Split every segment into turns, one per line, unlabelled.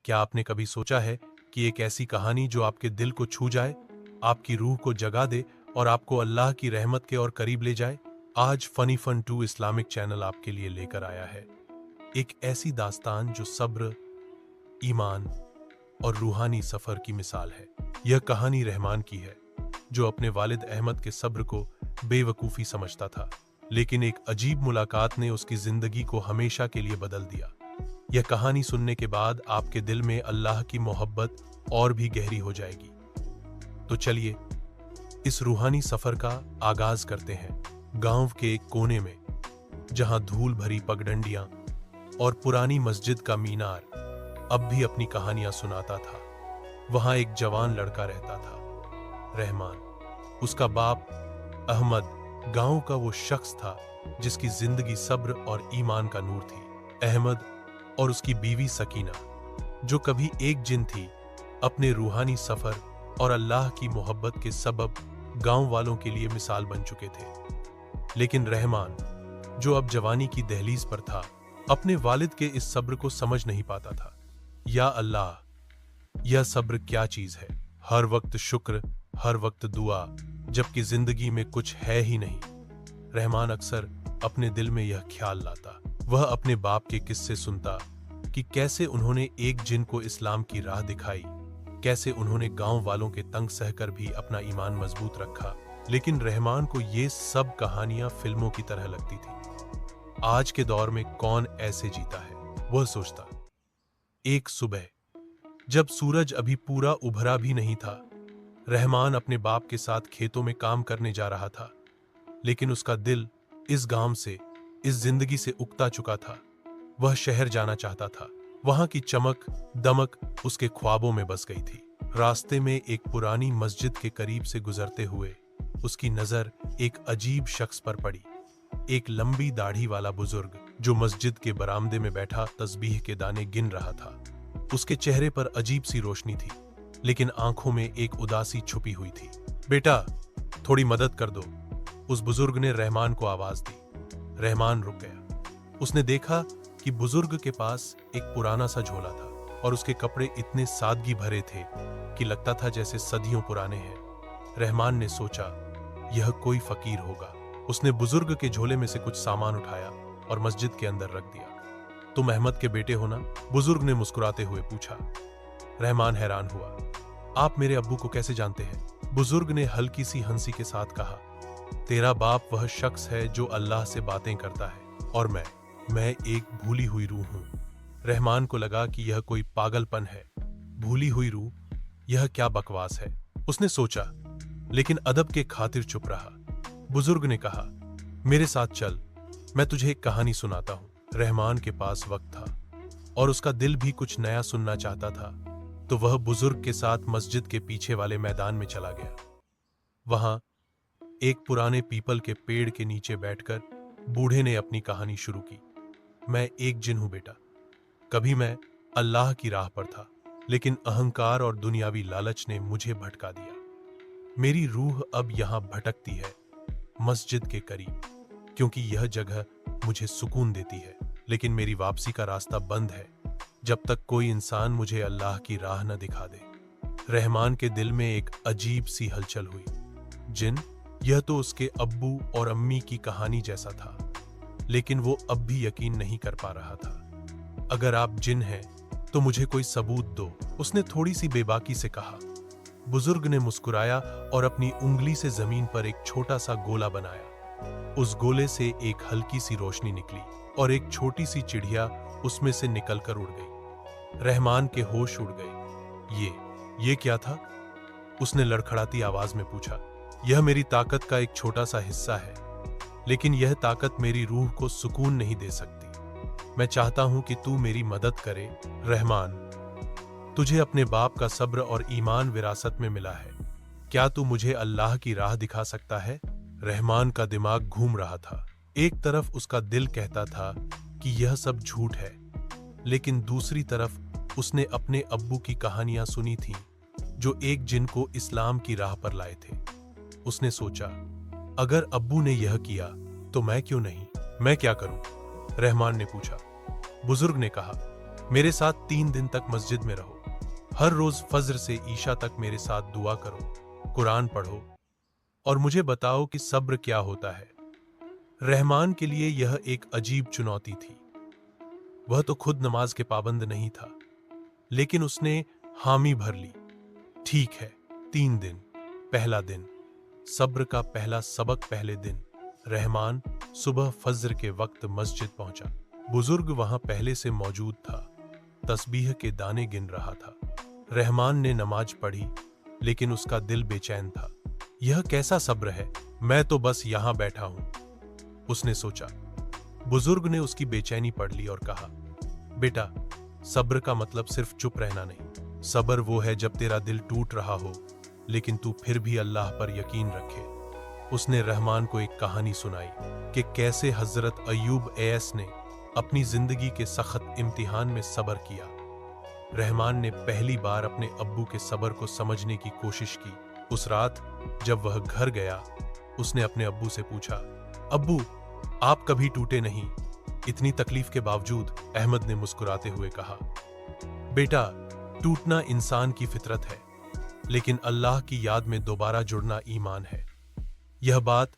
क्या आपने कभी सोचा है कि एक ऐसी कहानी जो आपके दिल को छू जाए, आपकी रूह को जगा दे और आपको अल्लाह की रहमत के और करीब ले जाए? आज फनी फन 2 इस्लामिक चैनल आपके लिए लेकर आया है एक ऐसी दास्तान जो सब्र, ईमान और रूहानी सफर की मिसाल है। यह कहानी रहमान की है, जो अपने वालिद अहमद के सब्र को बेवकूफ़ी समझता था, लेकिन एक अजीब मुलाकात ने उसकी जिंदगी को हमेशा के लिए बदल दिया। यह कहानी सुनने के बाद आपके दिल में अल्लाह की मोहब्बत और भी गहरी हो जाएगी। तो चलिए इस रूहानी सफर का आगाज करते हैं। गांव के एक कोने में, जहां धूल भरी पगडंडियां और पुरानी मस्जिद का मीनार अब भी अपनी कहानियां सुनाता था, वहां एक जवान लड़का रहता था, रहमान। उसका बाप अहमद गांव का वो शख्स था जिसकी जिंदगी सब्र और ईमान का नूर थी। अहमद और उसकी बीवी सकीना, जो कभी एक जिन थी, अपने रूहानी सफर और अल्लाह की मोहब्बत के सबब गांव वालों के लिए मिसाल बन चुके थे। लेकिन रहमान, जो अब जवानी की दहलीज पर था, अपने वालिद के इस सब्र को समझ नहीं पाता था। या अल्लाह, यह सब्र क्या चीज है? हर वक्त शुक्र, हर वक्त दुआ, जबकि जिंदगी में कुछ है ही नहीं। रहमान अक्सर अपने दिल में यह ख्याल लाता। वह अपने बाप के किस्से सुनता कि कैसे उन्होंने एक जिन को इस्लाम की राह दिखाई, कैसे उन्होंने गांव वालों के तंग सहकर भी अपना ईमान मजबूत रखा। लेकिन रहमान को ये सब कहानियां फिल्मों की तरह लगती थी। आज के दौर में कौन ऐसे जीता है, वह सोचता। एक सुबह, जब सूरज अभी पूरा उभरा भी नहीं था, रहमान अपने बाप के साथ खेतों में काम करने जा रहा था। लेकिन उसका दिल इस गांव से, इस जिंदगी से उकता चुका था। वह शहर जाना चाहता था। वहां की चमक दमक उसके ख्वाबों में बस गई थी। रास्ते में एक पुरानी मस्जिद के करीब से गुजरते हुए उसकी नजर एक अजीब शख्स पर पड़ी। एक लंबी दाढ़ी वाला बुजुर्ग, जो मस्जिद के बरामदे में बैठा तस्बीह के दाने गिन रहा था। उसके चेहरे पर अजीब सी रोशनी थी, लेकिन आंखों में एक उदासी छुपी हुई थी। बेटा, थोड़ी मदद कर दो, उस बुजुर्ग ने रहमान को आवाज दी। रहमान रुक गया। उसने देखा कि बुजुर्ग के पास एक पुराना सा झोला था और उसके कपड़े इतने सादगी भरे थे कि लगता था जैसे सदियों पुराने हैं। रहमान ने सोचा, यह कोई फकीर होगा। उसने बुजुर्ग के झोले में से कुछ सामान उठाया और मस्जिद के अंदर रख दिया। तुम अहमद के बेटे हो ना? बुजुर्ग ने मुस्कुराते हुए पूछा। रहमान हैरान हुआ। आप मेरे अब्बू को कैसे जानते हैं? बुजुर्ग ने हल्की सी हंसी के साथ कहा, तेरा बाप वह शख्स है जो अल्लाह से बातें करता है, और मैं एक भूली हुई रूह हूं। रहमान को लगा कि यह कोई पागलपन है। भूली हुई रूह, यह क्या बकवास है, उसने सोचा, लेकिन अदब के खातिर चुप रहा। बुजुर्ग ने कहा, मेरे साथ चल, मैं तुझे एक कहानी सुनाता हूं। रहमान के पास वक्त था और उसका दिल भी कुछ नया सुनना चाहता था, तो वह बुजुर्ग के साथ मस्जिद के पीछे वाले मैदान में चला गया। वहां एक पुराने पीपल के पेड़ के नीचे बैठकर बूढ़े ने अपनी कहानी शुरू की। मैं एक जिन हूं बेटा। कभी मैं अल्लाह की राह पर था, लेकिन अहंकार और दुनियावी लालच ने मुझे भटका दिया। मेरी रूह अब यहां भटकती है, मस्जिद के करीब, क्योंकि यह जगह मुझे सुकून देती है। लेकिन मेरी वापसी का रास्ता बंद है जब तक कोई इंसान मुझे अल्लाह की राह न दिखा दे। रहमान के दिल में एक अजीब सी हलचल हुई। जिन, यह तो उसके अब्बू और अम्मी की कहानी जैसा था, लेकिन वो अब भी यकीन नहीं कर पा रहा था। अगर आप जिन हैं तो मुझे कोई सबूत दो, उसने थोड़ी सी बेबाकी से कहा। बुजुर्ग ने मुस्कुराया और अपनी उंगली से जमीन पर एक छोटा सा गोला बनाया। उस गोले से एक हल्की सी रोशनी निकली और एक छोटी सी चिड़िया उसमें से निकलकर उड़ गई। रहमान के होश उड़ गए। ये क्या था? उसने लड़खड़ाती आवाज में पूछा। यह मेरी ताकत का एक छोटा सा हिस्सा है, लेकिन यह ताकत मेरी रूह को सुकून नहीं दे सकती। मैं चाहता हूं कि तू मेरी मदद करे। रहमान, तुझे अपने बाप का सब्र और ईमान विरासत में मिला है। क्या तू मुझे अल्लाह की राह दिखा सकता है? रहमान का दिमाग घूम रहा था। एक तरफ उसका दिल कहता था कि यह सब झूठ है, लेकिन दूसरी तरफ उसने अपने अब्बू की कहानियां सुनी थीं, जो एक जिन को इस्लाम की राह पर लाए थे। उसने सोचा, अगर अब्बू ने यह किया तो मैं क्यों नहीं? मैं क्या करूं? रहमान ने पूछा। बुजुर्ग ने कहा, मेरे साथ 3 दिन तक मस्जिद में रहो। हर रोज फज्र से ईशा तक मेरे साथ दुआ करो, कुरान पढ़ो और मुझे बताओ कि सब्र क्या होता है। रहमान के लिए यह एक अजीब चुनौती थी। वह तो खुद नमाज के पाबंद नहीं था, लेकिन उसने हामी भर ली। ठीक है, 3 दिन। पहला दिन, सब्र का पहला सबक। पहले दिन रहमान सुबह फज्र के वक्त मस्जिद पहुंचा। बुजुर्ग वहां पहले से मौजूद था, तस्बीह के दाने गिन रहा था। रहमान ने नमाज पढ़ी, लेकिन उसका दिल बेचैन था। यह कैसा सब्र है, मैं तो बस यहां बैठा हूं, उसने सोचा। बुजुर्ग ने उसकी बेचैनी पढ़ ली और कहा, बेटा, सब्र का मतलब सिर्फ चुप रहना नहीं। सब्र वो है जब तेरा दिल टूट रहा हो, लेकिन तू फिर भी अल्लाह पर यकीन रखे। उसने रहमान को एक कहानी सुनाई कि कैसे हजरत अय्यूब ऐस ने अपनी जिंदगी के सख्त इम्तिहान में सब्र किया। रहमान ने पहली बार अपने अब्बू के सब्र को समझने की कोशिश की। उस रात जब वह घर गया, उसने अपने अब्बू से पूछा, अब्बू, आप कभी टूटे नहीं, इतनी तकलीफ के बावजूद। अहमद ने मुस्कुराते हुए कहा, बेटा, टूटना इंसान की फितरत है, लेकिन अल्लाह की याद में दोबारा जुड़ना ईमान है। यह बात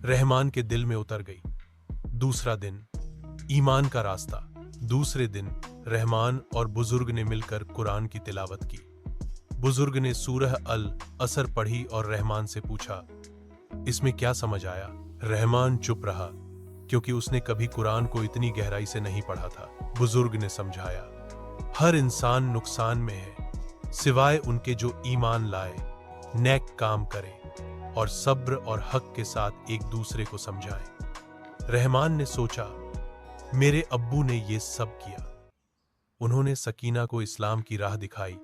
रहमान के दिल में उतर गई। दूसरा दिन, ईमान का रास्ता। दूसरे दिन रहमान और बुजुर्ग ने मिलकर कुरान की तिलावत की। बुजुर्ग ने सूरह अल असर पढ़ी और रहमान से पूछा, इसमें क्या समझ आया? रहमान चुप रहा, क्योंकि उसने कभी कुरान को इतनी गहराई से नहीं पढ़ा था। बुजुर्ग ने समझाया, हर इंसान नुकसान में है, सिवाय उनके जो ईमान लाए, नेक काम करे और सब्र और हक के साथ एक दूसरे को समझाए। रहमान ने सोचा, मेरे अब्बू ने ये सब किया। उन्होंने सकीना को इस्लाम की राह दिखाई,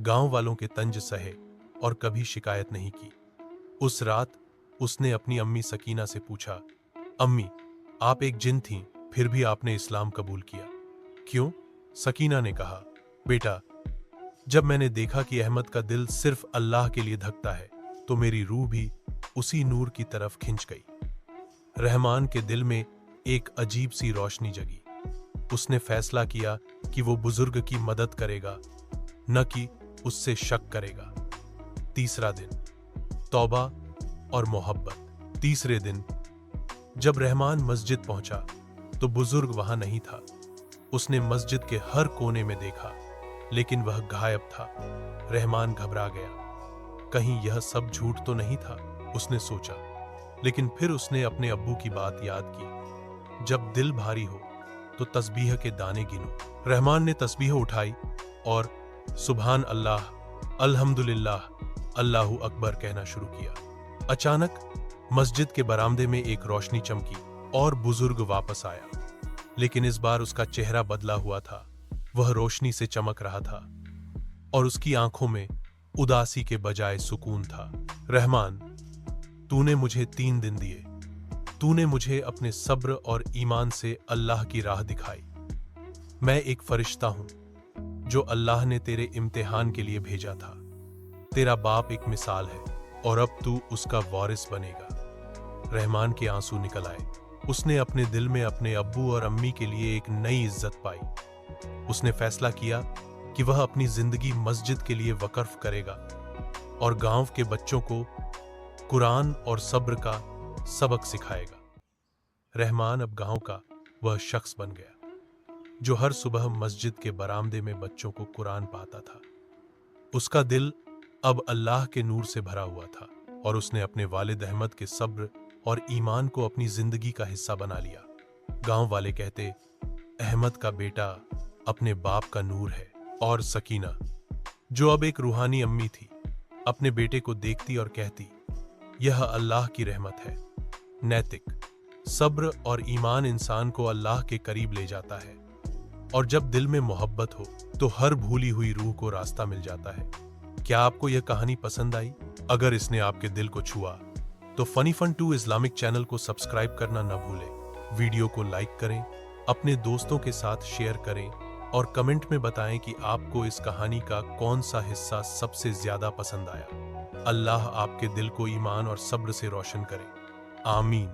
गांव वालों के तंज सहे और कभी शिकायत नहीं की। उस रात उसने अपनी अम्मी सकीना से पूछा, अम्मी, आप एक जिन थीं, फिर भी आपने इस्लाम कबूल किया, क्यों? सकीना ने कहा, बेटा, जब मैंने देखा कि अहमद का दिल सिर्फ अल्लाह के लिए धकता है, तो मेरी रूह भी उसी नूर की तरफ खिंच गई। रहमान के दिल में एक अजीब सी रोशनी जगी। उसने फैसला किया कि वो बुजुर्ग की मदद करेगा, न कि उससे शक करेगा। तीसरा दिन, तौबा और मोहब्बत। तीसरे दिन जब रहमान मस्जिद पहुंचा, तो बुजुर्ग वहां नहीं था। उसने मस्जिद के हर कोने में देखा, लेकिन वह गायब था। रहमान घबरा गया, कहीं यह सब झूठ तो नहीं था, उसने सोचा। लेकिन फिर उसने अपने अब्बू की बात याद की, जब दिल भारी हो तो तस्बीह के दाने गिनो। रहमान ने तस्बीह उठाई और सुभान अल्लाह, अल्हम्दुलिल्लाह, अल्लाहु अकबर कहना शुरू किया। अचानक मस्जिद के बरामदे में एक रोशनी चमकी और बुजुर्ग वापस आया, लेकिन इस बार उसका चेहरा बदला हुआ था। वह रोशनी से चमक रहा था और उसकी आंखों में उदासी के बजाय सुकून था। रहमान, तूने मुझे 3 दिन दिए, तूने मुझे अपने सब्र और ईमान से अल्लाह की राह दिखाई। मैं एक फरिश्ता हूं जो अल्लाह ने तेरे इम्तिहान के लिए भेजा था। तेरा बाप एक मिसाल है और अब तू उसका वारिस बनेगा। रहमान के आंसू निकल आए। उसने अपने दिल में अपने अब्बू और अम्मी के लिए एक नई इज्जत पाई। उसने फैसला किया कि वह अपनी जिंदगी मस्जिद के लिए वक्फ करेगा और गांव के बच्चों को कुरान और सब्र का सबक सिखाएगा। रहमान अब गांव का वह शख्स बन गया जो हर सुबह मस्जिद के बरामदे में बच्चों को कुरान पढ़ाता था। उसका दिल अब अल्लाह के नूर से भरा हुआ था और उसने अपने वालिद अहमद के सब्र और ईमान को अपनी जिंदगी का हिस्सा बना लिया। गांव वाले कहते, अहमद का बेटा अपने बाप का नूर है। और सकीना, जो अब एक रूहानी अम्मी थी, अपने बेटे को देखती और कहती, यह अल्लाह की रहमत है। नैतिक सब्र और ईमान इंसान को अल्लाह के करीब ले जाता है, और जब दिल में मोहब्बत हो तो हर भूली हुई रूह को रास्ता मिल जाता है। क्या आपको यह कहानी पसंद आई? अगर इसने आपके दिल को छुआ तो फनी फन 2 इस्लामिक चैनल को सब्सक्राइब करना न भूलें। वीडियो को लाइक करें, अपने दोस्तों के साथ शेयर करें और कमेंट में बताएं कि आपको इस कहानी का कौन सा हिस्सा सबसे ज्यादा पसंद आया। अल्लाह आपके दिल को ईमान और सब्र से रोशन करे। आमीन।